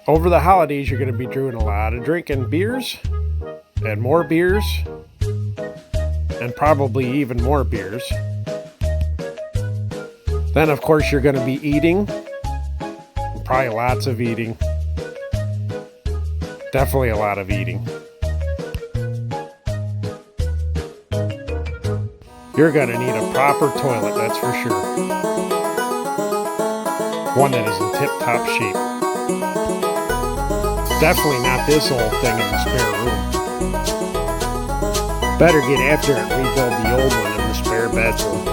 Over the holidays, you're going to be doing a lot of drinking beers and more beers and probably even more beers. Then, of course, you're going to be eating. Probably lots of eating. Definitely a lot of eating. You're going to need a proper toilet, that's for sure. One that is in tip-top shape. Definitely not this old thing in the spare room. Better get after it and rebuild the old one in the spare bedroom.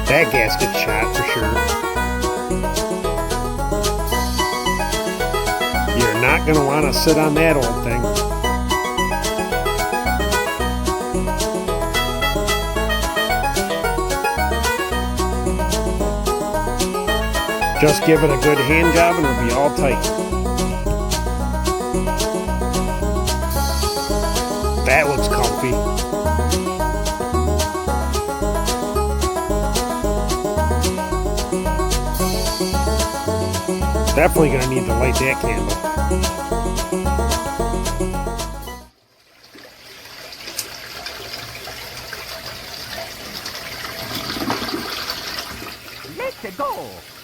That gasket shot for sure. You're not going to want to sit on that old thing. Just give it a good hand job and it'll be all tight. That looks comfy. Definitely going to need to light that candle. Let's go!